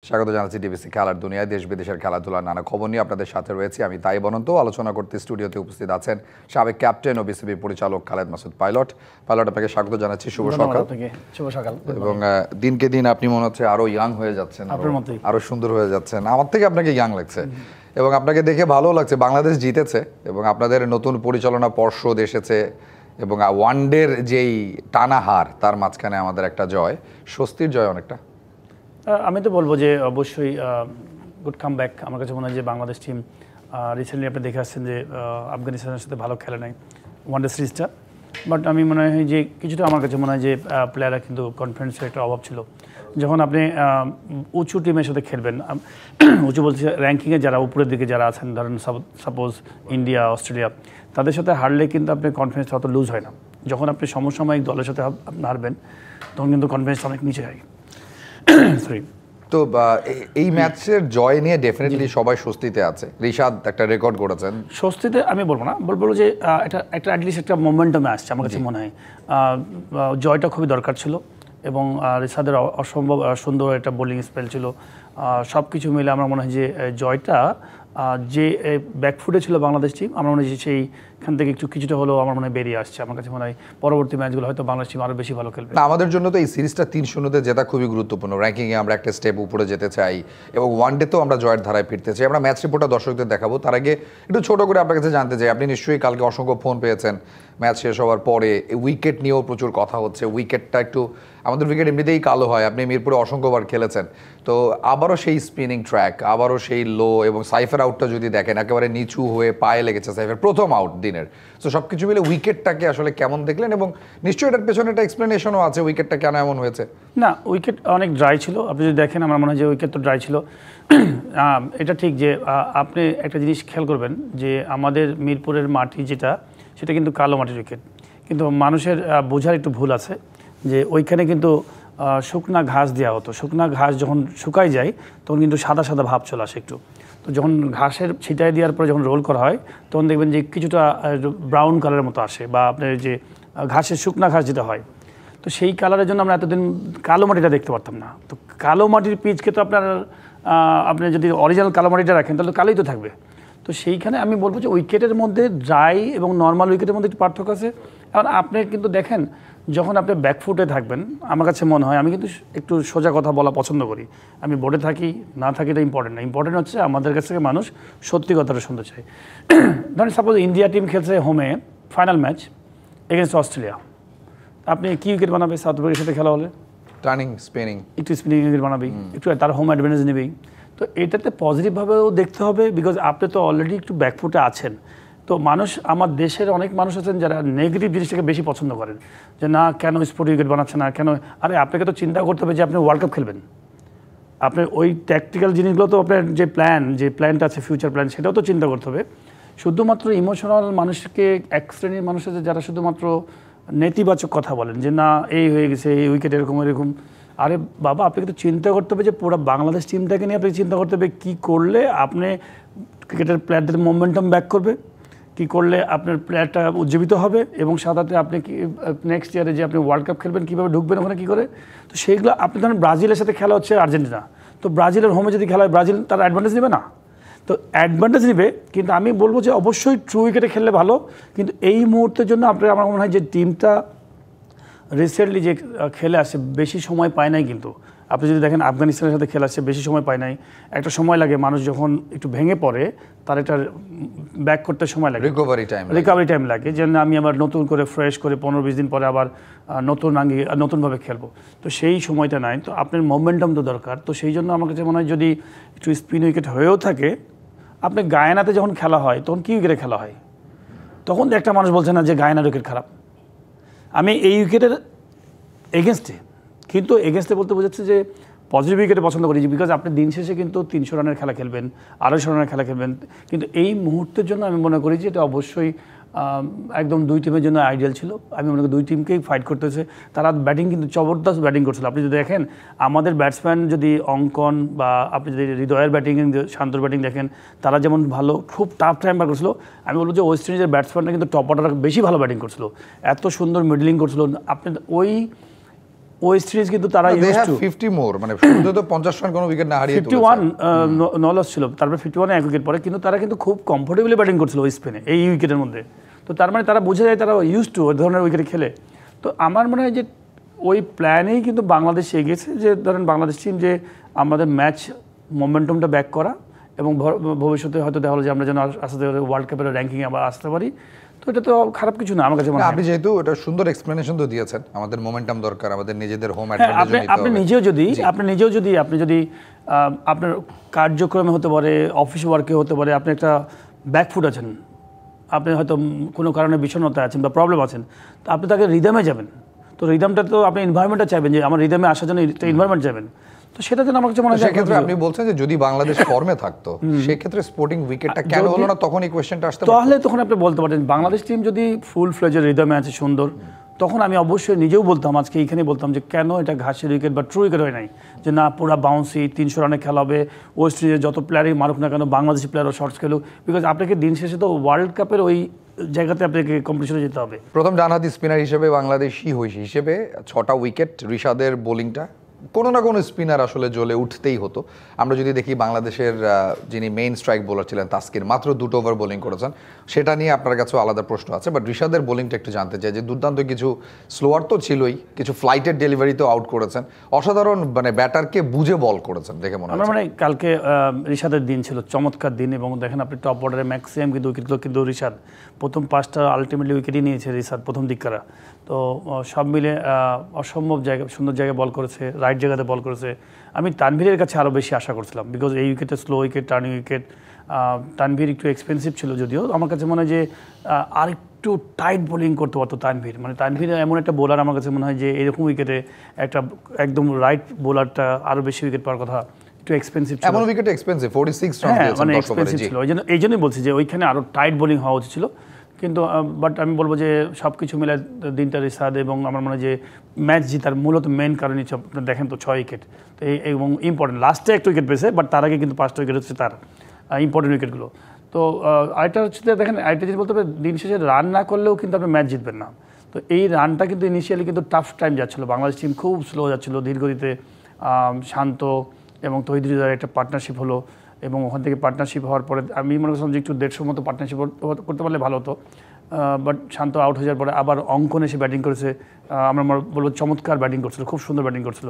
স্বাগত জানাচ্ছি ডিবিসি খেলার দুনিয়ায়। দেশ বিদেশের খেলাধুলার নানা খবর নিয়ে আপনাদের সাথে রয়েছি আমি তাই বনন্ত। আলোচনা করতে স্টুডিওতে উপস্থিত আছেন সাবেক ক্যাপ্টেন ও বিসিবি পরিচালক খালেদ মাসুদ পাইলট। আপনাকে স্বাগত জানাচ্ছি, শুভ সকাল। এবং দিনকে দিন আপনি মনে হচ্ছে আরো ইয়াং হয়ে যাচ্ছেন, আরো সুন্দর হয়ে যাচ্ছেন। আমার থেকে আপনাকে ইয়াং লাগছে এবং আপনাকে দেখে ভালো লাগছে। বাংলাদেশ জিতেছে এবং আপনাদের নতুন পরিচালনা পর্ষদ এসেছে এবং ওয়ানডের যেই টানা হার তার মাঝখানে আমাদের একটা জয়, স্বস্তির জয় অনেকটা। আমি তো বলবো যে অবশ্যই গুড কাম ব্যাক। আমার কাছে মনে হয় যে বাংলাদেশ টিম রিসেন্টলি আপনি দেখে আসছেন যে আফগানিস্তানের সাথে ভালো খেলে নাই ওয়ানডে সিরিজটা, বাট আমি মনে হয় যে কিছুটা আমার কাছে মনে হয় যে প্লেয়াররা কিন্তু কনফিডেন্সের একটা অভাব ছিল। যখন আপনি উঁচু টিমের সাথে খেলবেন, উঁচু বলছে র্যাঙ্কিংয়ে যারা উপরের দিকে যারা আছেন, ধরেন সাপোজ ইন্ডিয়া, অস্ট্রেলিয়া, তাদের সাথে হারলে কিন্তু আপনি কনফিডেন্স অত লুজ হয় না। যখন আপনি সমসাময়িক দলের সাথে হারবেন তখন কিন্তু কনফিডেন্স অনেক নিচে হয়। সরি। তো এই ম্যাচের জয় নিয়ে ডেফিনেটলি সবাই স্বস্তিতে আছে। রিশাদ একটা রেকর্ড করেছেন। স্বস্তিতে আমি বলবো না, বলবো যে একটা অ্যাটলিস্ট একটা মোমেন্টামে আসছে। আমার কাছে মনে হয় জয়টা খুবই দরকার ছিল এবং রিশাদের অসম্ভব সুন্দর একটা বোলিং স্পেল ছিল। সব কিছু মিলে আমার মনে হয় যে জয়টা যে ব্যাকফুটে ছিল বাংলাদেশ টিম, আমার মনে হয় যে সেইখান থেকে কিছুটা হলেও আমার মনে হয় বেরিয়ে আসছে। আমার কাছে মনে হয় পরবর্তী ম্যাচগুলো হয়তো বাংলাদেশ টিম আরও বেশি ভালো খেলবে। আমাদের জন্য তো এই সিরিজটা 3-0 জেতা খুবই গুরুত্বপূর্ণ। র্যাঙ্কিংয়ে আমরা একটা স্টেপ উপরে যেতে চাই এবং ওয়ানডেতেও আমরা জয়ের ধারায় ফিরতে চাই। আমরা ম্যাচ রিপোর্টটা দর্শকদের দেখাবো, তার আগে একটু ছোটো করে আপনার কাছে জানতে চাই, আপনি নিশ্চয়ই কালকে অসংখ্য ফোন পেয়েছেন ম্যাচ শেষ হওয়ার পরে। উইকেট নিয়েও প্রচুর কথা হচ্ছে। উইকেটটা একটু, আমাদের উইকেট এমনিতেই কালো হয়, আপনি মিরপুরে অসংখ্যবার খেলেছেন, তো আবারও সেই স্পিনিং ট্র্যাক, আবারও সেই লো, এবং সাইফের আউটটা যদি দেখেন একেবারে নিচু হয়ে পায়ে লেগেছে সাইফের প্রথম আউট দিনের। তো সব কিছু মিলে উইকেটটাকে আসলে কেমন দেখলেন এবং নিশ্চয়ই এটার পেছনে একটা এক্সপ্লেনেশনও আছে উইকেটটা কেন এমন হয়েছে। না, উইকেট অনেক ড্রাই ছিল। আপনি যদি দেখেন আমার মনে হয় যে উইকেট তো ড্রাই ছিল। এটা ঠিক যে আপনি একটা জিনিস খেয়াল করবেন যে আমাদের মিরপুরের মাটি যেটা, সেটা কিন্তু কালো মাটির উইকেট, কিন্তু মানুষের বোঝার একটু ভুল আছে যে ওইখানে কিন্তু শুকনা ঘাস দেওয়া হতো। শুকনা ঘাস যখন শুকাই যায় তখন কিন্তু সাদা সাদা ভাব চলে আসে একটু। তো যখন ঘাসের ছিটাই দেওয়ার পরে যখন রোল করা হয় তখন দেখবেন যে কিছুটা ব্রাউন কালারের মতো আসে, বা আপনার যে ঘাসের শুকনা ঘাস যেটা হয়, তো সেই কালারের জন্য আমরা এতদিন কালো মাটিটা দেখতে পারতাম না। তো কালো মাটির পিচকে তো আপনি যদি অরিজিনাল কালো মাটিটা রাখেন তাহলে কালোই তো থাকবে। তো সেইখানে আমি বলবো যে উইকেটের মধ্যে ড্রাই এবং নর্মাল উইকেটের মধ্যে একটু পার্থক্য আছে। এখন আপনি কিন্তু দেখেন যখন আপনি ব্যাকফুটে থাকবেন, আমার কাছে মনে হয়, আমি কিন্তু একটু সোজা কথা বলা পছন্দ করি, আমি বোর্ডে থাকি না থাকি এটা ইম্পর্টেন্ট না। ইম্পর্টেন্ট হচ্ছে আমাদের কাছ থেকে মানুষ সত্যি কথাটা শুনতে চায়। ধরেন সাপোজ ইন্ডিয়া টিম খেলছে হোমে ফাইনাল ম্যাচ এগেনস্ট অস্ট্রেলিয়া, আপনি কি উইকেট বানাবে? সাউথ আফ্রিকার সাথে খেলা হলে টার্নিং স্পিনিং, একটু স্পিনিং উইকেট বানাবেই, একটু তার হোম অ্যাডভান্টেজ নেবেই। তো এটাতে পজিটিভভাবেও দেখতে হবে, বিকজ আপনি তো অলরেডি একটু ব্যাকফুটে আছেন। তো মানুষ, আমার দেশের অনেক মানুষ আছেন যারা নেগেটিভ জিনিসটাকে বেশি পছন্দ করেন, যে না কেন স্পোর্ট উইকেট বানাচ্ছে না, কেন। আরে আপনাকে তো চিন্তা করতে হবে যে আপনি ওয়ার্ল্ড কাপ খেলবেন, আপনার ওই ট্যাকটিক্যাল জিনিসগুলো তো আপনার যে প্ল্যানটা আছে, ফিউচার প্ল্যান, সেটাও তো চিন্তা করতে হবে। শুধুমাত্র ইমোশনাল মানুষকে, এক শ্রেণীর মানুষ আছে যারা শুধুমাত্র নেতিবাচক কথা বলেন যে না এই হয়ে গেছে, এই উইকেট এরকম এরকম। আরে বাবা, আপনাকে তো চিন্তা করতে হবে যে পুরো বাংলাদেশ টিমটাকে নিয়ে আপনাকে চিন্তা করতে হবে কী করলে আপনি ক্রিকেটের প্লেয়ারদের মোমেন্টাম ব্যাক করবে, কী করলে আপনার প্লেয়ারটা উজ্জীবিত হবে, এবং সাথে আপনি কি নেক্সট ইয়ারে যে আপনি ওয়ার্ল্ড কাপ খেলবেন কীভাবে ঢুকবেন ওখানে কী করে। তো সেইগুলো আপনি ধরেন ব্রাজিলের সাথে খেলা হচ্ছে আর্জেন্টিনা, তো ব্রাজিলের হোমে যদি খেলা হয় ব্রাজিল তার অ্যাডভান্টেজ নেবে না? তো অ্যাডভান্টেজ নেবে, কিন্তু আমি বলবো যে অবশ্যই ট্রু উইকেটে খেললে ভালো। কিন্তু এই মুহূর্তের জন্য আপনার, আমার মনে হয় যে টিমটা রিসেন্টলি যে খেলে আসছে বেশি সময় পায় নাই। কিন্তু আপনি যদি দেখেন আফগানিস্তানের সাথে খেলে আসছে বেশি সময় পায় নাই। একটা সময় লাগে, মানুষ যখন একটু ভেঙে পড়ে তার একটা ব্যাক করতে সময় লাগে, রিকভারি টাইম লাগে, যে আমি আবার নতুন করে ফ্রেশ করে 15-20 দিন পরে আবার নতুনভাবে খেলবো। তো সেই সময়টা নাই, তো আপনার মোমেন্টাম তো দরকার। তো সেই জন্য আমার কাছে মনে হয় যদি একটু স্পিন উইকেট হয়েও থাকে, আপনি গায়ানাতে যখন খেলা হয় তখন কী উইকেটে খেলা হয়, তখন একটা মানুষ বলছে না যে গায়ানার উইকেট খারাপ। আমি এই উইকেটের এগেনস্টে, কিন্তু এগেনস্টে বলতে বোঝাচ্ছে যে পজিটিভ উইকেটে পছন্দ করি, বিকজ আপনি দিন শেষে কিন্তু 300 রানের খেলা খেলবেন, 250 রানের খেলা খেলবেন। কিন্তু এই মুহূর্তের জন্য আমি মনে করি যে এটা অবশ্যই একদম দুই টিমের জন্য আইডিয়াল ছিল। আমি মনে করি দুই টিমকেই ফাইট করতে হয়েছে। তারা ব্যাটিং কিন্তু জবরদস্ত ব্যাটিং করছিল। আপনি যদি দেখেন আমাদের ব্যাটসম্যান, যদি অঙ্কন বা আপনি যদি হৃদয়ের ব্যাটিং, শান্তর ব্যাটিং দেখেন, তারা যেমন ভালো, খুব টাফ টাইম বার করছিল। আমি বলবো যে ওয়েস্ট ইন্ডিজের ব্যাটসম্যানরা কিন্তু টপ অর্ডার বেশি ভালো ব্যাটিং করছিল, এত সুন্দর মিডলিং করছিল। আপনি ওই ওয়েস্ট ইন্ডিজ কিন্তু তারা they have 50 more, মানে শুরুতে তো 50 রান কোনো উইকেট না হারিয়ে তুলেছে। 51 নলস ছিল, তারপর 51 এক উইকেট পরে, কিন্তু তারা কিন্তু খুব কমফোর্টেবলি ব্যাটিং করছিল ওই স্পেনে এই উইকেটের মধ্যে। তো তার মানে তারা বোঝা যায় তারা ইউজ টু ওই ধরনের উইকেটে খেলে। তো আমার মনে হয় যে ওই প্ল্যানেই কিন্তু বাংলাদেশ এগিয়েছে, যে ধরেন বাংলাদেশ টিম যে আমাদের ম্যাচ মোমেন্টামটা ব্যাক করা, এবং ভবিষ্যতে হয়তো দেখা হলো যে আমরা যেন আস্তে ওয়ার্ল্ড কাপের র্যাঙ্কিংয়ে আবার আসতে পারি। তো এটা তো খারাপ কিছু না আমার কাছে মনে হয়। আপনি যেহেতু এটা সুন্দর এক্সপ্লেনেশন তো দিয়েছেন, আমাদের মোমেন্টাম দরকার, আমাদের নিজেদের হোম হ্যাঁ, অ্যাডভান্টেজ নিতে হবে। আপনি যদি আপনার কার্যক্রমে হতে পারে, অফিস ওয়ার্কে হতে পারে, আপনি একটা ব্যাকফুট আছেন, আপনি হয়তো কোনো কারণে বিষণ্ণতায় আছেন বা প্রবলেম আছেন, তো আপনি তাকে রিদমে যাবেন। তো রিদমটা তো আপনি এনভায়রনমেন্টটা চাইবেন, যে আমার রিদমে আসার জন্য একটা এনভায়রনমেন্ট যাবেন। তো সেটা যেন আমার কাছে মনে হয়। সেক্ষেত্রে আপনি বলছেন যে যদি বাংলাদেশ ফর্মে থাকতো, সেক্ষেত্রে স্পোর্টিং উইকেটটা কেন হলো না, তখন এই কোয়েশ্চেনটা আসতে পারতো। তাহলে তখন আপনি বলতে পারেন বাংলাদেশ টিম যদি ফুল ফ্লেজের রিদমে আছে সুন্দর, তখন আমি অবশ্যই নিজেও বলতাম, আজকে এইখানে বলতাম যে কেন এটা ঘাসের উইকেট বা ট্রু উইকেট হয় নাই, যে না পুরো বাউন্সি 300 রানে খেলা হবে, ওয়েস্ট ইন্ডিজের যত প্লেয়ারই মারুক না কেন বাংলাদেশি প্লেয়ারও শর্টস খেলুক, বিকজ আপনাকে দিন শেষে তো ওয়ার্ল্ড কাপের ওই জায়গাতে আপনাকে কম্পিটিশনে যেতে হবে। প্রথম ডানহাতি স্পিনার হিসেবে বাংলাদেশি হিসেবে 6টা উইকেট, ঋষাদের বোলিংটা কোনো না কোনো স্পিনার আসলে জ্বলে উঠতেই হতো। আমরা যদি দেখি বাংলাদেশের যিনি মেইন স্ট্রাইক বোলার ছিলেন তাসকির, মাত্র 2 ওভার বোলিং করেছেন, সেটা নিয়ে আপনার কাছেও আলাদা প্রশ্ন আছে। বাট ঋষাদের বোলিংটা একটু জানতে চাই, যে দুর্দান্ত কিছু স্লোয়ার তো ছিলই, কিছু ফ্লাইটের ডেলিভারিতেও আউট করেছেন, অসাধারণ মানে ব্যাটারকে বুঝে বল করেছেন দেখে মনে হয়। আমার মানে কালকে ঋষাদের দিন ছিল, চমৎকার দিন, এবং দেখেন আপনি টপ অর্ডারে ম্যাক্সিমাম কিন্তু উইকেটগুলো কিন্তু ঋষাদ প্রথম 5টা আলটিমেটলি উইকেটই নিয়েছে ঋষাদ প্রথম দিককারা। তো সব মিলে অসম্ভব জায়গায় সুন্দর জায়গায় বল করেছে, রাইট জায়গাতে বল করেছে। আমি তানভীরের কাছে আরও বেশি আশা করছিলাম, বিকজ এই উইকেটে slow wicket, turning wicket, Tanvir একটু এক্সপেন্সিভ ছিল যদিও। আমার কাছে মনে হয় যে আরেকটু টাইট বোলিং করতে পারতো তানভীর। মানে তানভীর এমন একটা বোলার আমার কাছে মনে হয় যে এরকম উইকেটে একটা একদম রাইট বোলারটা আরও বেশি উইকেট পাওয়ার কথা, একটু এক্সপেন্সিভ ছিল। এমন উইকেট এক্সপেন্সিভ 46 রান দিয়েছেন মানে 10 ওভারে। এক্সপেন্সিভ ছিল, এই জন্যই বলছি যে ওইখানে আরও টাইট বোলিং হওয়া উচিত ছিল। কিন্তু বাট আমি বলবো যে সব কিছু মিলে দিনটা রিসাদ, এবং আমার মনে হয় যে ম্যাচ জিতার মূলত মেন কারণই আপনার দেখেন তো 6 উইকেট, তো এবং ইম্পর্টেন্ট লাস্টে একটা উইকেট পেয়েছে, বাট তার আগে কিন্তু 5টা উইকেট হচ্ছে তার ইম্পর্টেন্ট উইকেটগুলো। তো আরেকটা হচ্ছে দেখেন, আরেকটা জিনিস বলতে হবে, দিন শেষে রান না করলেও কিন্তু আপনি ম্যাচ জিতবেন না। তো এই রানটা কিন্তু ইনিশিয়ালি কিন্তু টাফ টাইম যাচ্ছিলো, বাংলাদেশ টিম খুব স্লো যাচ্ছিলো ধীরগতিতে। শান্ত এবং তহিদ হৃদয়ের একটা পার্টনারশিপ হলো, এবং ওখান থেকে পার্টনারশিপ হওয়ার পরে আমি মনে করছিলাম যে একটু 150 মতো পার্টনারশিপ করতে পারলে ভালো হতো। বাট শান্ত আউট হয়ে যাওয়ার পরে আবার অঙ্কন এসে ব্যাটিং করেছে, আমরা বলবো চমৎকার ব্যাটিং করছিল, খুব সুন্দর ব্যাটিং করছিল।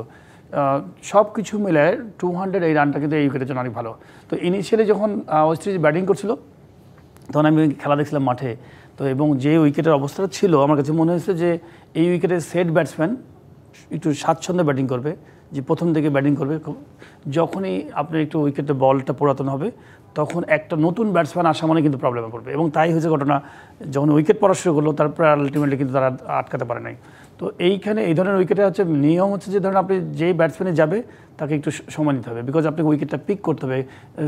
সব কিছু মিলে 200 এই রানটা কিন্তু এই উইকেটের জন্য অনেক ভালো। তো ইনিশিয়ালি যখন ওয়েস্ট ইন্ডিজ ব্যাটিং করছিল তখন আমি খেলা দেখছিলাম মাঠে, তো এবং যে উইকেটের অবস্থাটা ছিল আমার কাছে মনে হয়েছে যে এই উইকেটের সেট ব্যাটসম্যান একটু স্বাচ্ছন্দ্যে ব্যাটিং করবে, যে প্রথম থেকে ব্যাটিং করবে। যখনই আপনার একটু উইকেটে বলটা পুরাতন হবে তখন একটা নতুন ব্যাটসম্যান আসা মানে কিন্তু প্রবলেমে পড়বে, এবং তাই হয়েছে ঘটনা। যখন উইকেট পড়া শুরু করলো তারপরে আলটিমেটলি কিন্তু তারা আটকাতে পারে নাই। তো এইখানে এই ধরনের উইকেটে হচ্ছে নিয়ম হচ্ছে যে ধরেন আপনি যেই ব্যাটসম্যানে যাবে তাকে একটু সময় নিতে হবে, বিকজ আপনাকে উইকেটটা পিক করতে হবে।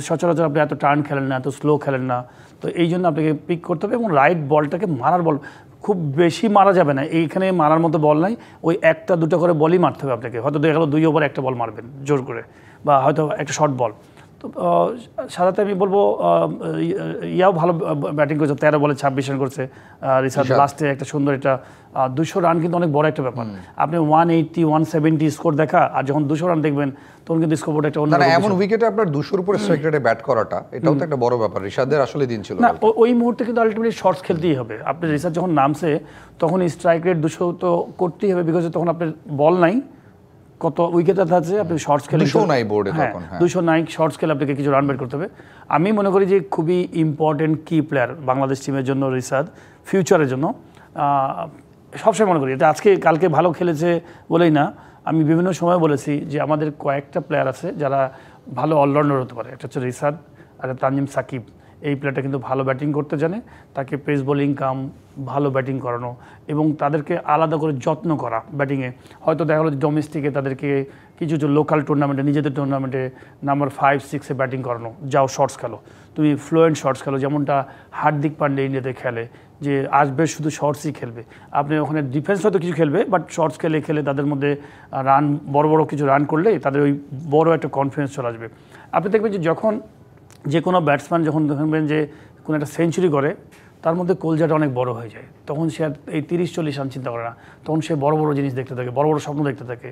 সচরাচর আপনি এত টার্ন খেলেন না, এত স্লো খেলেন না, তো এই জন্য আপনাকে পিক করতে হবে, এবং রাইট বলটাকে মারার বল খুব বেশি মারা যাবে না, এইখানে মারার মতো বল নাই, ওই 1টা-2টা করে বলই মারতে হবে আপনাকে। হয়তো দেখা গেলো 2 ওভার একটা বল মারবেন জোর করে, বা হয়তো একটা শর্ট বল। তো সাধারণত আমি বলবো ইয়াও ভালো ব্যাটিং করেছে, 13 বলে 26 রান করছে রিসাদ। লাস্টে একটা সুন্দর, এটা 200 রান কিন্তু অনেক বড় একটা ব্যাপার। আপনি 180, 170 স্কোর দেখা, আর যখন 200 রান দেখবেন তখন কিন্তু স্কোরবোর্ড একটা অন্য। এমন উইকেটে আপনার 200-র উপরে স্ট্রাইক রেটে ব্যাট করাটা, এটাও তো একটা বড় ব্যাপার। ঋষাদের আসলে দিন ছিল না, ওই মুহূর্তে কিন্তু আলটিমেটলি শর্টস খেলতেই হবে। আপনি রিসাদ যখন নামছে তখন স্ট্রাইক রেট 200 তো করতেই হবে, বিকজ তখন আপনার বল নাই, কত উইকেট আছে, আপনি শর্টস খেলে 200 নাই বোর্ডে তখন। 200 নাই, শর্টস খেলে আপনাকে কিছু রান বের করতে হবে। আমি মনে করি যে খুবই ইম্পর্টেন্ট কি প্লেয়ার বাংলাদেশ টিমের জন্য রিসাদ, ফিউচারের জন্য। সবসময় মনে করি এটা, আজকে কালকে ভালো খেলেছে বলেই না, আমি বিভিন্ন সময় বলেছি যে আমাদের কয়েকটা প্লেয়ার আছে যারা ভালো অলরাউন্ডার হতে পারে। একটা হচ্ছে রিসাদ, আর তানজিম সাকিব। এই প্লেয়ারটা কিন্তু ভালো ব্যাটিং করতে জানে, তাকে পেস বোলিং কাম ভালো ব্যাটিং করানো, এবং তাদেরকে আলাদা করে যত্ন করা ব্যাটিংয়ে। হয়তো দেখা গেলো ডোমেস্টিকে তাদেরকে কিছু লোকাল টুর্নামেন্টে, নিজেদের টুর্নামেন্টে নাম্বার 5-6-এ ব্যাটিং করানো, যাও শর্টস খেলো, তুমি ফ্লুয়েন্ট শর্টস খেলো, যেমনটা হার্দিক পান্ডে ইন্ডিয়াতে খেলে, যে আসবে শুধু শর্টসই খেলবে। আপনি ওখানে ডিফেন্স হয়তো কিছু খেলবে, বাট শর্টস খেলে তাদের মধ্যে রান, বড় বড় কিছু রান করলে তাদের ওই বড় একটা কনফিডেন্স চলে আসবে। আপনি দেখবেন যে যখন যে কোনো ব্যাটসম্যান যখন দেখবেন যে কোনো একটা সেঞ্চুরি করে, তার মধ্যে কলজাটা অনেক বড় হয়ে যায়, তখন সে আর এই 30-40 রান চিন্তা করে না, তখন সে বড় বড় জিনিস দেখতে থাকে, বড় বড় স্বপ্ন দেখতে থাকে।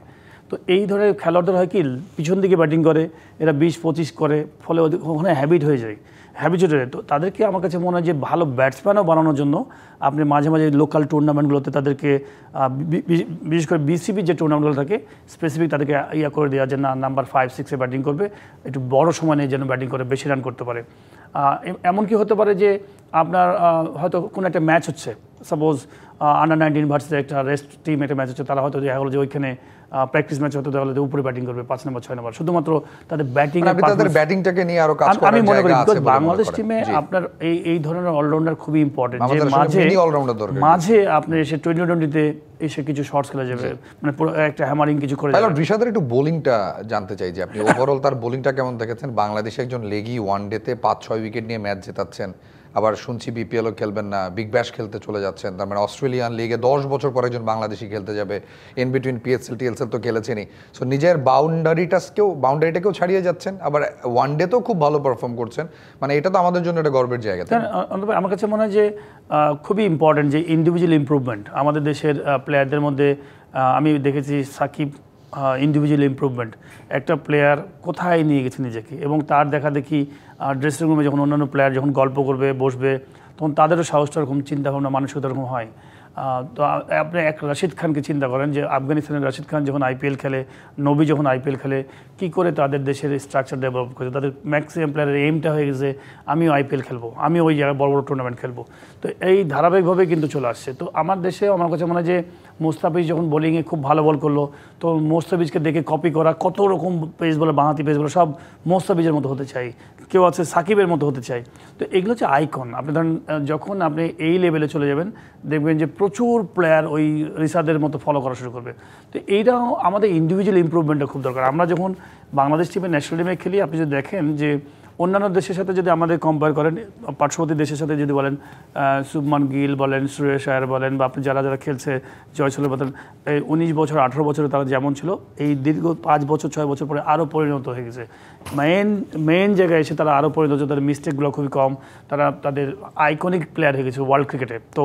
তো এই ধরনের খেলোয়াড়দের হয় কি পিছন দিকে ব্যাটিং করে, এরা 20-25 করে, ফলে ওখানে হ্যাবিট হয়ে যায়, হ্যাবিচুয়েট হয়ে যায়। তো তাদেরকে আমার কাছে মনে হয় যে ভালো ব্যাটসম্যানও বানানোর জন্য আপনি মাঝে মাঝে লোকাল টুর্নামেন্টগুলোতে তাদেরকে বিশেষ করে বিসিবি যে টুর্নামেন্টগুলো থাকে স্পেসিফিক তাদেরকে করে দেওয়া যে না নাম্বার 5-6-এ ব্যাটিং করবে, একটু বড় সময় নিয়ে যেন ব্যাটিং করে বেশি রান করতে পারে। এমনকি হতে পারে যে আপনার হয়তো কোনো একটা ম্যাচ হচ্ছে, সাপোজ আন্ডার-19 ভার্সেস একটা রেস্ট টিম একটা ম্যাচ হচ্ছে, তারা হয়তো দেখা গেলো যে ওইখানে প্র্যাকটিস ম্যাচ হতে তাহলে উপরে ব্যাটিং করবে 5 নম্বর 6 নম্বর, শুধুমাত্র তাদের ব্যাটিং তাদের ব্যাটিংটাকে নিয়ে আরো কাজ করার আমি মনে করি জায়গা আছে বলে বাংলাদেশ টিমে আপনার এই ধরনের অলরাউন্ডার খুবই ইম্পর্টেন্ট, যে মাঝে আপনি এসে 2020-তে এসে কিছু শর্টস খেলা যাবে, মানে পুরো একটা হ্যামারিং কিছু করে যাবে। ঋষাদের একটু বোলিংটা জানতে চাই যে আপনি ওভারঅল তার বোলিংটা কেমন দেখেছেন? বাংলাদেশে একজন লেগি ওয়ানডেতে 5-6 উইকেট নিয়ে ম্যাচ জেতাচ্ছেন, আবার শুনছি বিপিএলও খেলবেন না, বিগ ব্যাশ খেলতে চলে যাচ্ছেন, তার মানে অস্ট্রেলিয়ান লিগে 10 বছর পরে একজন বাংলাদেশি খেলতে যাবে, ইন বিটুইন পিএসএল টিএলসএল তো খেলেছেনই, সো নিজের বাউন্ডারিটাকেও ছাড়িয়ে যাচ্ছেন, আবার ওয়ানডেতেও খুব ভালো পারফর্ম করছেন, মানে এটা তো আমাদের জন্য একটা গর্বের জায়গা। আমার কাছে মনে হয় যে খুবই ইম্পর্টেন্ট যে ইন্ডিভিজুয়াল ইমপ্রুভমেন্ট আমাদের দেশের প্লেয়ারদের মধ্যে। আমি দেখেছি সাকিব ইন্ডিভিজুয়াল ইমপ্রুভমেন্ট, একটা প্লেয়ার কোথায় নিয়ে গেছে নিজেকে, এবং তার দেখা দেখি ড্রেসিং রুমে যখন অন্যান্য প্লেয়ার যখন গল্প করবে বসবে তখন তাদেরও সাহসটা এরকম চিন্তাভাবনা মানসিকতা এরকম হয়। তো আপনি এক রাশিদ খানকে চিন্তা করেন যে আফগানিস্তানের রাশিদ খান যখন আইপিএল খেলে, নবী যখন আইপিএল খেলে, কী করে তাদের দেশের স্ট্রাকচার ডেভেলপ করেছে, তাদের ম্যাক্সিমাম প্লেয়ারের এইমটা হয়ে গেছে আমিও আইপিএল খেলবো, আমি ওই জায়গায় বড় বড় টুর্নামেন্ট খেলবো। তো এই ধারাবাহিকভাবে কিন্তু চলে আসছে। তো আমার দেশে আমার কাছে মনে হয় যে মোস্তাফিজ যখন বোলিংয়ে খুব ভালো বল করলো, তো মোস্তাফিজকে দেখে কপি করা, কত রকম পেস বলে বাঁহাতি পেস বলে সব মোস্তাফিজের মতো হতে চাই, কেউ আছে সাকিবের মতো হতে চাই। তো এগুলো হচ্ছে আইকন। আপনি ধরেন যখন আপনি এই লেভেলে চলে যাবেন দেখবেন যে প্রচুর প্লেয়ার ওই রিসাদের মতো ফলো করা শুরু করবে। তো এইটাও আমাদের ইন্ডিভিজুয়াল ইমপ্রুভমেন্টটা খুব দরকার। আমরা যখন বাংলাদেশ টিমে ন্যাশনাল টিমে খেলি, আপনি যদি দেখেন যে অন্যান্য দেশের সাথে যদি আমাদের কম্পেয়ার করেন, পার্শ্ববর্তী দেশের সাথে যদি বলেন, শুভমান গিল বলেন, শ্রেয়স আয়ার বলেন, বা আপনি যারা যারা খেলছে জয়সল বলেন, এই 19 বছর 18 বছরে তারা যেমন ছিল, এই দীর্ঘ 5 বছর 6 বছর পরে আরও পরিণত হয়ে গেছে। মেন জায়গায় এসে তারা আরও পরিণত হচ্ছে, তাদের মিস্টেকগুলো খুবই কম, তারা তাদের আইকনিক প্লেয়ার হয়ে গেছে ওয়ার্ল্ড ক্রিকেটে। তো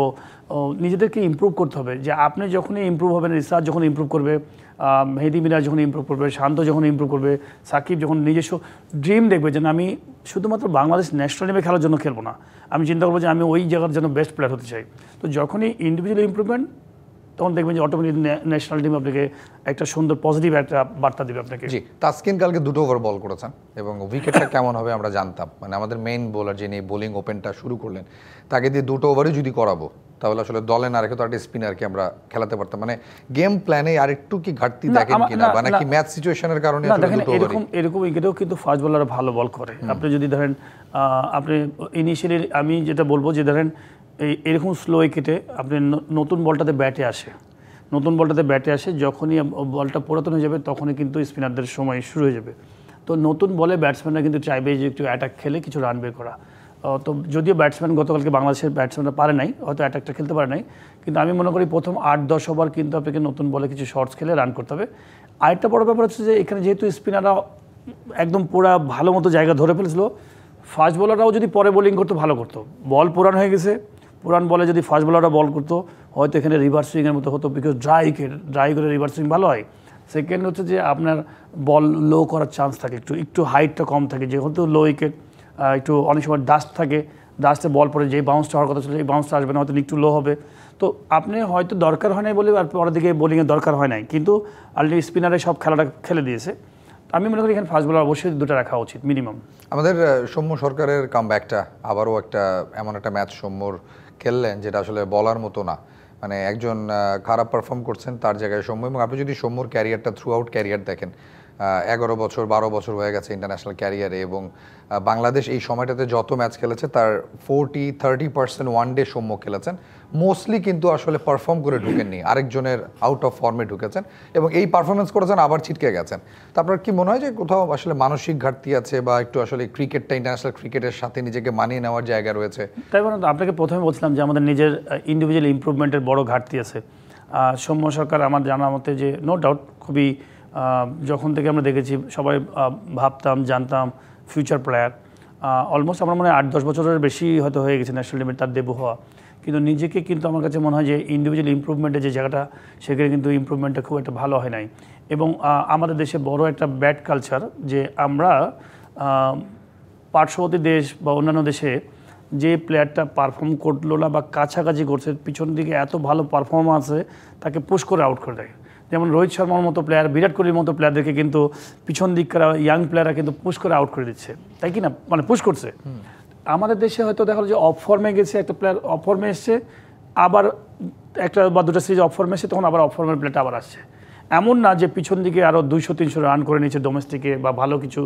নিজেদেরকে ইমপ্রুভ করতে হবে, যে আপনি যখনই ইমপ্রুভ হবেন, রিসার্চ যখন ইমপ্রুভ করবে, মেহেদি মিরাজ যখন ইমপ্রুভ করবে, শান্ত যখন ইমপ্রুভ করবে, সাকিব যখন নিজস্ব ড্রিম দেখবে যে আমি শুধুমাত্র বাংলাদেশ ন্যাশনাল টিমে খেলার জন্য খেলবো না, আমি চিন্তা করবো যে আমি ওই জায়গার জন্য বেস্ট প্লেয়ার হতে চাই। তো যখনই ইন্ডিভিজুয়াল ইমপ্রুভমেন্ট, তখন দেখবেন যে অটোমেটিক ন্যাশনাল টিম আপনাকে একটা সুন্দর পজিটিভ একটা বার্তা দেবে আপনাকে। জি, তাসকিন কালকে 2 ওভার বল করেছেন এবং উইকেটটা কেমন হবে আমরা জানতাম, মানে আমাদের মেইন বোলার যিনি বোলিং ওপেনটা শুরু করলেন, তাকে দিয়ে 2 ওভারই যদি করাবো তাহলে আসলে দলে না রেখে তো একটা স্পিনারকে আমরা খেলাতে পারতাম। মানে গেম প্ল্যানে আর একটু কি ঘাটতি দেখেন কিনা, বা নাকি ম্যাচ সিচুয়েশনের কারণে এরকম উইকেটেও কিন্তু ফাস্ট বোলাররা ভালো বল করে। আপনি যদি ধরেন আপনি ইনিশিয়ালি আমি যেটা বলবো যে ধরেন এরকম স্লো উইকেটে আপনি নতুন বলটাতে ব্যাটে আসে, যখনই বলটা পুরাতন হয়ে যাবে তখনই কিন্তু স্পিনারদের সময় শুরু হয়ে যাবে। তো নতুন বলে ব্যাটসম্যানরা কিন্তু চাইবে যে একটু অ্যাটাক খেলে কিছু রান বের করা। তো যদিও ব্যাটসম্যান গতকালকে বাংলাদেশের ব্যাটসম্যানরা পারে নাই, হয়তো অ্যাটাকটা খেলতে পারে নাই, কিন্তু আমি মনে করি প্রথম 8-10 ওভার কিন্তু আপনাকে নতুন বলে কিছু শর্টস খেলে রান করতে হবে। আরেকটা বড় ব্যাপার হচ্ছে যে এখানে যেহেতু স্পিনাররা একদম পুরা ভালো মতো জায়গা ধরে ফেলেছিল, ফাস্ট বোলাররাও যদি পরে বোলিং করতো ভালো করতো। বল পুরান হয়ে গেছে, পুরান বলে যদি ফাস্ট বোলাররা বল করতো হয়তো এখানে রিভার্স সুইংয়ের মতো হতো, বিকজ ড্রাই করে রিভার্স সুইং ভালো হয়। সেকেন্ড হচ্ছে যে আপনার বল লো করার চান্স থাকে, একটু হাইটটা কম থাকে, যেহেতু লো উইকেট একটু অনেক সময় ডাস্ট থাকে, ডাস্টে বল পরে যেই বাউন্সটা হওয়ার কথা ছিল সেই বাউন্সটা আসবে না, হয়তো একটু লো হবে। তো আপনি হয়তো দরকার হয় নাই বলে আর পরের দিকে বোলিংয়ের দরকার হয় নাই, কিন্তু অলরেডি স্পিনারে সব খেলাটা খেলে দিয়েছে। আমি মনে করি এখানে ফাস্ট বোলার অবশ্যই 2টা রাখা উচিত মিনিমাম। আমাদের সৌম্য সরকারের কামব্যাকটা আবারও এমন একটা ম্যাচ সৌম্যর খেললেন যেটা আসলে বলার মতো না, মানে একজন খারাপ পারফর্ম করছেন তার জায়গায় সৌম্য। এবং আপনি যদি সৌম্যর ক্যারিয়ারটা থ্রু আউট ক্যারিয়ার দেখেন, 11 বছর 12 বছর হয়ে গেছে ইন্টারন্যাশনাল ক্যারিয়ারে, এবং বাংলাদেশ এই সময়টাতে যত ম্যাচ খেলেছে তার 40-30% ওয়ানডে সৌম্য খেলেছেন, মোস্টলি কিন্তু আসলে পারফর্ম করে ঢুকেননি, আরেকজনের আউট অফ ফর্মে ঢুকেছেন এবং এই পারফরমেন্স করেছেন আবার ছিটকে গেছেন। তো আপনার কি মনে হয় যে কোথাও আসলে মানসিক ঘাটতি আছে, বা একটু আসলে ক্রিকেটটা ইন্টারন্যাশনাল ক্রিকেটের সাথে নিজেকে মানিয়ে নেওয়ার জায়গা রয়েছে? তাই বলুন, আপনাকে প্রথমে বলছিলাম যে আমাদের নিজের ইন্ডিভিজুয়াল ইমপ্রুভমেন্টের বড় ঘাটতি আছে। সৌম্য সরকার আমার জানা মতে যে নো ডাউট খুবই, যখন থেকে আমরা দেখেছি সবাই ভাবতাম জানতাম ফিউচার প্লেয়ার, অলমোস্ট আমার মনে হয় 8-10 বছরের বেশি হয়তো হয়ে গেছে ন্যাশনাল টিমে তার ডেবু হওয়া, কিন্তু নিজেকে কিন্তু আমার কাছে মনে হয় যে ইন্ডিভিজুয়াল ইমপ্রুভমেন্টের যে জায়গাটা সেখানে কিন্তু ইমপ্রুভমেন্টটা খুব একটা ভালো হয় নাই। এবং আমাদের দেশে বড় একটা ব্যাড কালচার যে আমরা পার্শ্ববর্তী দেশ বা অন্যান্য দেশে যে প্লেয়ারটা পারফর্ম করলো না বা কাছাকাছি করছে পিছন দিকে এত ভালো পারফরমেন্স আছে তাকে পুশ করে আউট করে দেয়। যেমন রোহিত শর্মার মতো প্লেয়ার, বিরাট কোহলির মতো প্লেয়ারদেরকে কিন্তু পিছন দিককার ইয়াং প্লেয়াররা কিন্তু পুশ করে আউট করে দিচ্ছে, তাই কি না? মানে পুশ করছে। আমাদের দেশে হয়তো দেখা গেলো যে অফ ফর্মে গেছে একটা প্লেয়ার, অফ ফর্মে এসছে, আবার একটা বা দুটো সিরিজ অফ ফর্মে এসছে, তখন আবার অফ ফর্মের প্লেয়ারটা আবার আসছে। এমন না যে পিছন দিকে আরো 200-300 রান করে নিচ্ছে ডোমেস্টিকে বা ভালো কিছু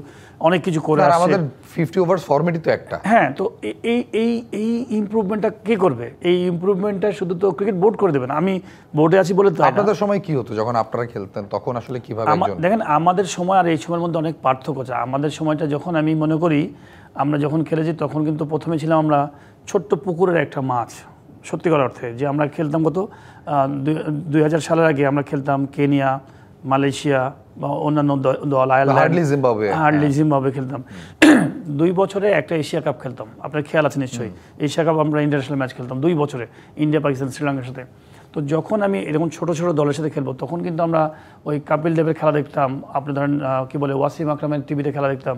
অনেক কিছু করে আসছে। আমাদের 50 ওভার্স ফরম্যাটই তো একটা। হ্যাঁ, তো এই এই এই ইমপ্রুভমেন্টটা কে করবে? এই ইমপ্রুভমেন্টটা শুধু তো ক্রিকেট বোর্ড করে দেবে না। আমি বোর্ডে আছি বলে তো। আপনাদের সময় কি হতো যখন আপনারা খেলতেন, তখন আসলে কিভাবে একজন? দেখেন, আমাদের সময় আর এই সময়ের মধ্যে অনেক পার্থক্য আছে। আমাদের সময়টা যখন আমি মনে করি আমরা যখন খেলেছি তখন কিন্তু প্রথমে ছিলাম আমরা ছোট্ট পুকুরের একটা মাছ, সত্যিকার অর্থে। যে আমরা খেলতাম কত 2000 সালের আগে আমরা খেলতাম কেনিয়া, মালয়েশিয়া বা অন্যান্য দল, আয়ারল্যান্ড, হার্ডলি জিম্বাবুয়ে খেলতাম। 2 বছরে একটা এশিয়া কাপ খেলতাম, আপনার খেয়াল আছে নিশ্চয়ই। এশিয়া কাপ আমরা ইন্টারন্যাশনাল ম্যাচ খেলতাম 2 বছরে, ইন্ডিয়া, পাকিস্তান, শ্রীলঙ্কার সাথে। তো যখন আমি এরকম ছোট ছোট দলের সাথে খেলবো তখন কিন্তু আমরা ওই কপিল দেবের খেলা দেখতাম, আপনি ধরেন কি বলে ওয়াসিম আকরামের টিভিতে খেলা দেখতাম,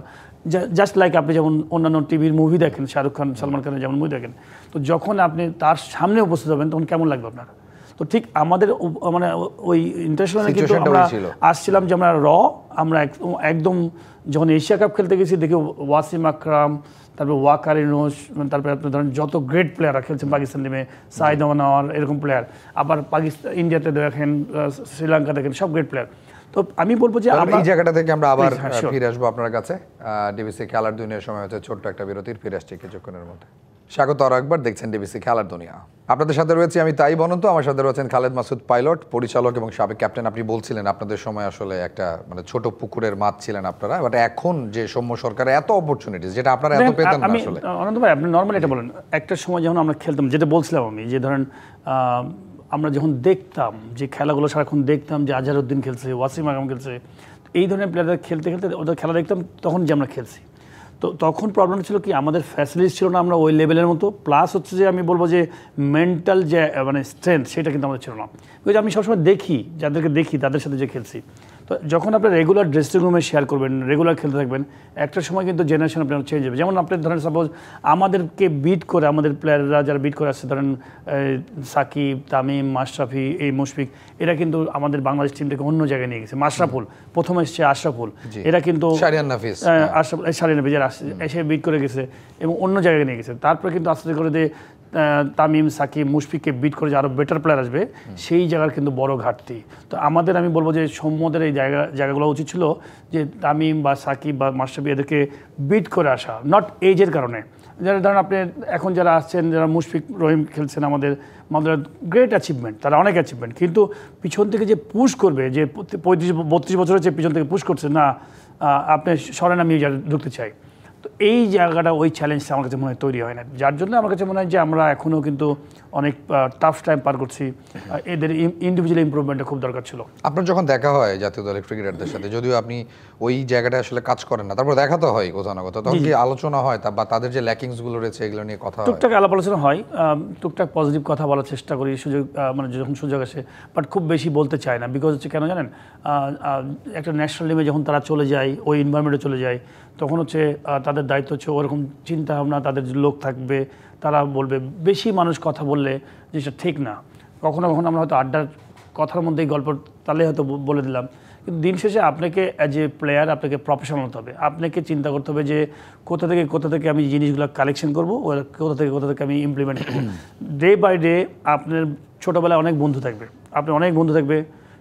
জাস্ট লাইক আপনি যেমন অন্যান্য টিভির মুভি দেখেন, শাহরুখ খান, সালমান খানের যেমন মুভি দেখেন। তো যখন আপনি তার সামনে উপস্থিত হবেন তখন কেমন লাগবে আপনার? তো ঠিক আমাদের মানে ওই ইন্টারন্যাশনালে কিন্তু আমরা আসছিলাম যে আমরা আমরা একদম যখন এশিয়া কাপ খেলতে গেছি দেখি ওয়াসিম আকরাম, তারপর ওয়াকার ইউনুস, তারপরে আপনি ধরেন যত গ্রেট প্লেয়াররা খেলছেন পাকিস্তান টিমে, সাইদ আনোয়ার, এরকম প্লেয়ার। আবার পাকিস্তান, ইন্ডিয়াতে দেখেন, শ্রীলঙ্কা দেখেন, সব গ্রেট প্লেয়ার। তো আমি বলবো যে এই জায়গাটা থেকে আমরা আবার ফিরে আসবো আপনার কাছে। ডিবিসি খেলার দুনিয়ার সময় হচ্ছে ছোট্ট একটা বিরতির, ফিরে আসছি কিছুক্ষণের মধ্যে। স্বাগত আরো একবার, দেখছেন ডিবিসি খেলার দুনিয়া। আপনাদের সাথে রয়েছে আমি তাই বনন্ত, আমার সাথে রয়েছেন খালেদ মাসুদ, পাইলট, পরিচালক এবং সাবেক ক্যাপ্টেন। আপনি বলছিলেন আপনাদের সময় আসলে একটা মানে ছোট পুকুরের মাছ ছিলেন আপনারা, বাট এখন যে সৌম্য সরকারের এত অপরচুনিটিস যেটা আপনারা এত পেতেন না আসলে। অনন্ত ভাই, আপনি নরমালি এটা বলেন, একটা সময় যখন আমরা খেলতাম, যেটা বলছিলাম আমি, যে ধরেন আমরা যখন দেখতাম যে খেলাগুলো সারাক্ষণ দেখতাম যে আজহারউদ্দিন খেলছে, ওয়াসিম আকরাম খেলছে, এই ধরনের প্লেয়াররা খেলতে খেলতে ওদের খেলা দেখতাম, তখন যে আমরা খেলছি। তো তখন প্রবলেম ছিল কি, আমাদের ফ্যাসিলিটিস ছিল না আমরা ওই লেভেলের মতো, প্লাস হচ্ছে যে আমি বলবো যে মেন্টাল যে মানে স্ট্রেংথ সেটা কিন্তু আমাদের ছিল না। বিকজ আমি সবসময় দেখি, যাদেরকে দেখি তাদের সাথে যে খেলছি, তো যখন আপনি রেগুলার ড্রেসিং রুমে শেয়ার করবেন, রেগুলার খেলতে থাকবেন, একটা সময় কিন্তু জেনারেশন আপনার চেঞ্জ হবে। যেমন আপনি ধরেন সাপোজ আমাদেরকে বিট করে, আমাদের প্লেয়াররা যারা বিট করে আসছে, ধরেন সাকিব, তামিম, মাশরাফি, এই মুশফিক, এরা কিন্তু আমাদের বাংলাদেশ টিমটাকে অন্য জায়গায় নিয়ে গেছে। মাশরাফুল প্রথম এসছে, আশরাফুল, এরা কিন্তু শাহরিয়ার নাফিস এসে বিট করে গেছে এবং অন্য জায়গায় নিয়ে গেছে। তারপরে কিন্তু আস্তে করে দিয়ে তামিম, সাকিব, মুশফিককে বিট করে যে আরও বেটার প্লেয়ার আসবে, সেই জায়গার কিন্তু বড় ঘাটতি। তো আমাদের আমি বলবো যে সৌম্যদের এই জায়গাগুলো উচিত ছিল যে তামিম বা সাকিব বা মাশরাফি এদেরকে বিট করে আসা, নট এজের কারণে। যারা ধরেন আপনি এখন যারা আসছেন, যারা মুশফিক, রহিম খেলছেন, আমাদের গ্রেট অ্যাচিভমেন্ট, তারা অনেক অ্যাচিভমেন্ট, কিন্তু পিছন থেকে যে পুশ করবে, যে 35-32 বছরের যে পিছন থেকে পুশ করছে না, আপনি সরেন আমি ঢুকতে চাই। তো এই জায়গাটা, ওই চ্যালেঞ্জটা আমার কাছে মনে হয় তৈরি হয় না, যার জন্য আমার কাছে মনে হয় যে আমরা এখনও কিন্তু অনেক টাফ টাইম পার করছি। এদের ইন্ডিভিজুয়াল ইমপ্রুভমেন্টটা খুব দরকার ছিল। আপনার যখন দেখা হয় জাতীয় দলের ক্রিকেটারদের সাথে, যদিও আপনি ওই জায়গাটা আসলে কাজ করেন না, তারপর দেখা তো হয় কোথাও না কোথাও, তখন কি আলোচনা হয় বা তাদের যে ল্যাকিংসগুলো রয়েছে এগুলো নিয়ে কথা হয়? টুকটাক আলাপ আলোচনা হয়, টুকটাক পজিটিভ কথা বলার চেষ্টা করি সুযোগ, মানে যখন সুযোগ আসে, বাট খুব বেশি বলতে চায় না। বিকজ হচ্ছে কেন জানেন, একটা ন্যাশনাল টিমে যখন তারা চলে যায়, ওই এনভায়রনমেন্টে চলে যায়, তখন হচ্ছে তাদের দায়িত্ব হচ্ছে ওরকম চিন্তা ভাবনা, তাদের লোক থাকবে, তারা বলবে। বেশি মানুষ কথা বললে জিনিসটা ঠিক না। কখনো কখনো আমরা হয়তো আড্ডার কথার মধ্যেই গল্প তাহলে হয়তো বলে দিলাম, কিন্তু দিন শেষে আপনাকে অ্যাজ এ প্লেয়ার আপনাকে প্রফেশনাল হতে হবে। আপনাকে চিন্তা করতে হবে যে কোথা থেকে আমি জিনিসগুলো কালেকশন করবো, কোথা থেকে আমি ইমপ্লিমেন্ট করবো। ডে বাই ডে আপনার ছোটোবেলায় অনেক বন্ধু থাকবে,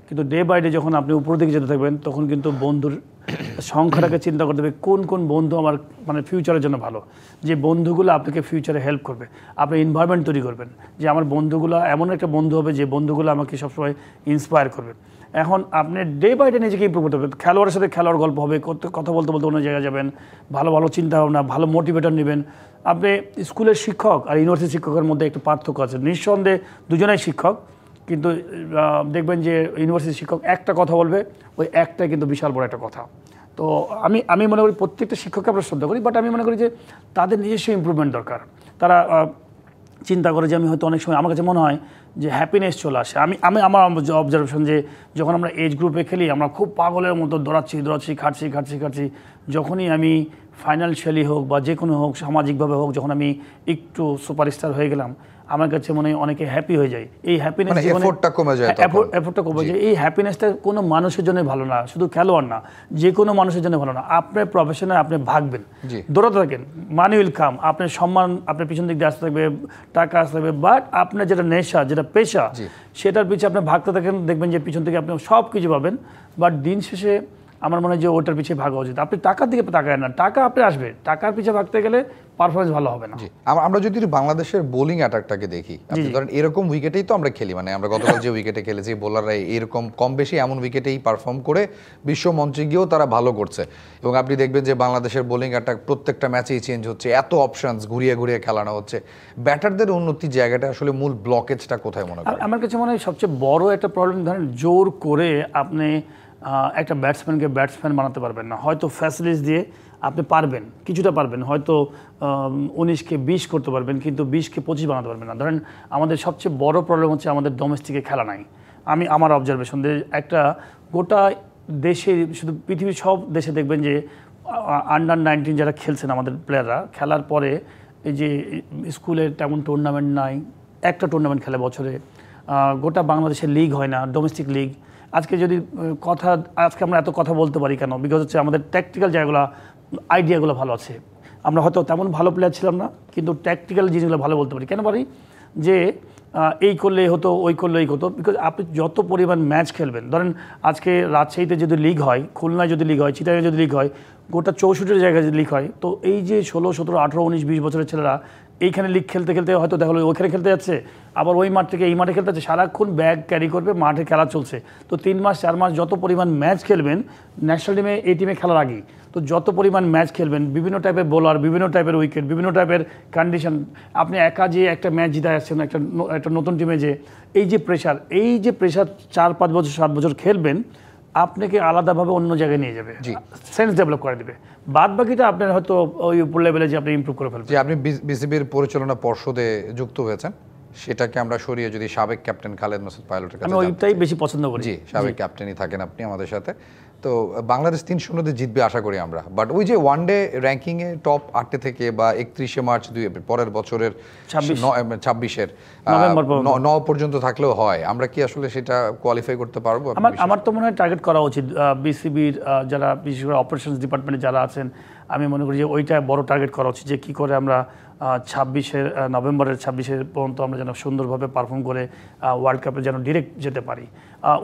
কিন্তু ডে বাই ডে যখন আপনি উপর দিকে যেতে থাকবেন, তখন কিন্তু বন্ধুর সংখ্যাটাকে চিন্তা করতে হবে, কোন কোন বন্ধু আমার মানে ফিউচারের জন্য ভালো, যে বন্ধুগুলো আপনাকে ফিউচারে হেল্প করবে। আপনি এনভায়রনমেন্ট তৈরি করবেন যে আমার বন্ধুগুলো এমন একটা বন্ধু হবে যে বন্ধুগুলো আমাকে সবসময় ইন্সপায়ার করবে। এখন আপনি ডে বাই ডে নিজেকে ইমপ্রুভ করতে হবে। খেলোয়াড়ের সাথে খেলোয়াড় গল্প হবে, কথা বলতে বলতে অন্য জায়গায় যাবেন, ভালো ভালো চিন্তা ভাবনা, ভালো মোটিভেটর নেবেন। আপনি স্কুলের শিক্ষক আর ইউনিভার্সিটি শিক্ষকের মধ্যে একটু পার্থক্য আছে, নিঃসন্দেহে দুজনেই শিক্ষক, কিন্তু দেখবেন যে ইউনিভার্সিটি শিক্ষক একটা কথা বলবে, ওই একটাই কিন্তু বিশাল বড় একটা কথা। তো আমি মনে করি প্রত্যেকটা শিক্ষককে আমরা শ্রদ্ধা করি, বাট আমি মনে করি যে তাদের নিজস্ব ইমপ্রুভমেন্ট দরকার। তারা চিন্তা করে যে আমি হয়তো অনেক সময় আমার কাছে মনে হয় যে হ্যাপিনেস চলে আসে। আমি আমার অবজারভেশন যে যখন আমরা এজ গ্রুপে খেলি আমরা খুব পাগলের মতো দৌড়াচ্ছি খাটছি, যখনই আমি ফাইনান্সিয়ালি হোক বা যে কোনো হোক, সামাজিকভাবে হোক, যখন আমি একটু সুপারস্টার হয়ে গেলাম, আমার কাছে মনে হয় অনেকে হ্যাপি হয়ে যায়। এই হ্যাপিনেস এফোর্টটা কমে যায়, এফোর্টটা কমে যায়। এই হ্যাপিনেসটা কোনো মানুষের জন্য ভালো না, শুধু খেলোয়াড় না, যে কোনো মানুষের জন্য ভালো না। আপনার প্রফেশনে আপনি ভাগবেন, দৌড়াতে থাকেন, মানি উইল কাম, আপনার সম্মান আপনার পিছন দিক দিয়ে আসতে থাকবে, টাকা আসতে থাকবে, বাট আপনার যেটা নেশা, যেটা পেশা, সেটার পিছিয়ে আপনি ভাগতে থাকেন, দেখবেন যে পিছন থেকে আপনি সব কিছু পাবেন, বাট দিন শেষে আমার মনে হয় যে ওটার পিছিয়ে ভাগা উচিত। আপনি টাকার দিকে তাকায় না, টাকা আপনি আসবে, টাকার পিছিয়ে ভাগতে গেলে পারফরমেন্স ভালো হবে না। আমরা যদি বাংলাদেশের বোলিং অ্যাটাকটাকে দেখি, আপনি ধরেন এরকম উইকেটেই তো আমরা খেলি, মানে আমরা গতকাল যে উইকেটে খেলেছি বোলাররা এরকম কম বেশি এমন উইকেটেই পারফর্ম করে বিশ্ব মঞ্চে গিয়েও তারা ভালো করছে। এবং আপনি দেখবেন যে বাংলাদেশের বোলিং অ্যাটাক প্রত্যেকটা ম্যাচেই চেঞ্জ হচ্ছে, এত অপশনস ঘুরিয়ে খেলানো হচ্ছে। ব্যাটারদের উন্নতির জায়গাটা আসলে মূল ব্লকেজটা কোথায় মনে করেন? আমার কাছে মনে হয় সবচেয়ে বড় একটা প্রবলেম, ধরেন জোর করে আপনি একটা ব্যাটসম্যানকে ব্যাটসম্যান বানাতে পারবেন না। হয়তো ফ্যাসিলিটিস দিয়ে আপনি পারবেন, কিছুটা পারবেন, হয়তো 19কে 20 করতে পারবেন, কিন্তু 20কে 25 বানাতে পারবেন না। ধরেন আমাদের সবচেয়ে বড় প্রবলেম হচ্ছে আমাদের ডোমেস্টিকে খেলা নাই। আমার অবজারভেশন একটা গোটা দেশে, শুধু পৃথিবীর সব দেশে দেখবেন যে আন্ডার 19 যারা খেলছেন আমাদের প্লেয়াররা, খেলার পরে এই যে স্কুলে তেমন টুর্নামেন্ট নাই, একটা টুর্নামেন্ট খেলে বছরে, গোটা বাংলাদেশের লিগ হয় না, ডোমেস্টিক লিগ। আজকে আমরা এত কথা বলতে পারি কেন? বিকজ হচ্ছে আমাদের ট্যাকটিক্যাল জায়গাগুলো, আইডিয়াগুলো ভালো আছে। আমরা হয়তো তেমন ভালো প্লেয়ার ছিলাম না, কিন্তু ট্যাকটিক্যাল জিনিসগুলো ভালো বলতে পারি। কেন পারি? যে এই করলে হতো, ওই করলে এই হতো। বিকজ আপনি যত পরিমাণ ম্যাচ খেলবেন, ধরেন আজকে রাজশাহীতে যদি লিগ হয়, খুলনায় যদি লিগ হয়, চিটাগাঁয়ে যদি লিগ হয়, গোটা 64 জায়গায় যদি লিগ হয়, তো এই যে 16, 17, 18, 19, 20 বছরের ছেলেরা এইখানে লিগ খেলতে হয়তো দেখা হলো ওইখানে খেলতে যাচ্ছে, আবার ওই মাঠ থেকে এই মাঠে খেলতে যাচ্ছে, সারাক্ষণ ব্যাগ ক্যারি করবে, মাঠে খেলা চলছে। তো 3 মাস 4 মাস যত পরিমাণ ম্যাচ খেলবেন ন্যাশনাল টিমে, এই টিমে খেলার আগেই, তো যত পরিমাণ ম্যাচ খেলবেন, বিভিন্ন টাইপের বোলার, বিভিন্ন টাইপের উইকেট, বিভিন্ন টাইপের কন্ডিশন, আপনি একা যে একটা ম্যাচ জিতে আসছেন একটা নতুন টিমে, যে এই যে প্রেশার 4-5 বছর 7 বছর খেলবেন, আপনাকে আলাদাভাবে অন্য জায়গায় নিয়ে যাবে, সেন্স ডেভেলপ করে দেবে। বাদ বাকিটা আপনার হয়তো ওই উপর লেভেলে যে আপনি ইমপ্রুভ করে ফেলবেন। যে আপনি বিসিবির পরিচালনা পর্ষদে যুক্ত হয়েছেন, সেটাকে আমরা সরিয়ে যদি সাবেক ক্যাপ্টেন খালেদ মাসুদ পাইলটের কাছে, আমি ওইটাই বেশি পছন্দ করি। জি, সাবেক ক্যাপ্টেনই থাকেন আপনি আমাদের সাথে। তো বাংলাদেশ 3-0 জিতবে আশা করি আমরা, বাট ওই যে ওয়ানডে র্যাঙ্কিংয়ে টপ 8 থেকে বা 31শে মার্চ পরের বছরের 26-এর নভেম্বর পর্যন্ত থাকলেও হয়, আমরা কি আসলে সেটা কোয়ালিফাই করতে পারবো? আমার তো মনে হয় টার্গেট করা উচিত। বিসিবির যারা বিশেষ করে অপারেশনস ডিপার্টমেন্টে যারা আছেন, আমি মনে করি যে ওইটা বড় টার্গেট করা উচিত, যে কী করে আমরা নভেম্বরের 26 পর্যন্ত আমরা যেন সুন্দরভাবে পারফর্ম করে ওয়ার্ল্ড কাপে যেন ডিরেক্ট যেতে পারি,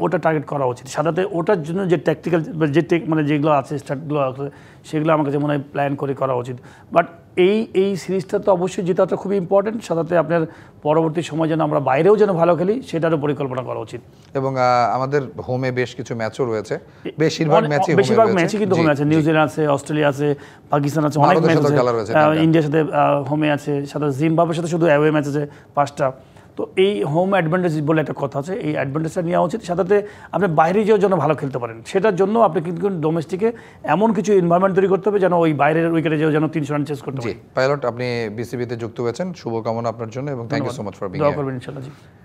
ওটা টার্গেট করা উচিত। সাথে ওটার জন্য যে ট্যাকটিক্যাল মানে যেগুলো আছে, স্টার্টগুলো আছে, সেগুলো আমার কাছে মনে হয় প্ল্যান করে করা উচিত। বাট এই সিরিজটা তো অবশ্যই জেতাটা খুবই ইম্পর্টেন্ট, সাথে আপনার পরবর্তী সময় যেন আমরা বাইরেও যেন ভালো খেলি, সেটারও পরিকল্পনা করা উচিত। এবং আমাদের হোমে বেশ কিছু ম্যাচও রয়েছে, বেশিরভাগ ম্যাচই কিন্তু হোমে আছে। নিউজিল্যান্ড আছে, অস্ট্রেলিয়া আছে, পাকিস্তান আছে, অনেক ম্যাচ আছে, ইন্ডিয়ার সাথে হোমে আছে, সাথে জিম্বাবুয়ের সাথে শুধু অ্যাওয়ে ম্যাচ আছে 5টা। তো এই হোম অ্যাডভান্টেজ বলে একটা কথা আছে, এই অ্যাডভান্টেজটা নেওয়া উচিত। সাথে আপনি বাইরে যাওয়ার জন্য ভালো খেলতে পারেন, সেটার জন্য আপনি কিন্তু ডোমেস্টিকে এমন কিছু এনভায়রনমেন্ট তৈরি করতে হবে যেন ওই বাইরের উইকেটে যেন 300 রান চেস করতে পারে। পাইলট, আপনি বিসিবিতে যুক্ত হয়েছেন, শুভকামনা আপনার জন্য, এবং thank you so much for being here. দোয়া করবেন ইনশাআল্লাহ। জি।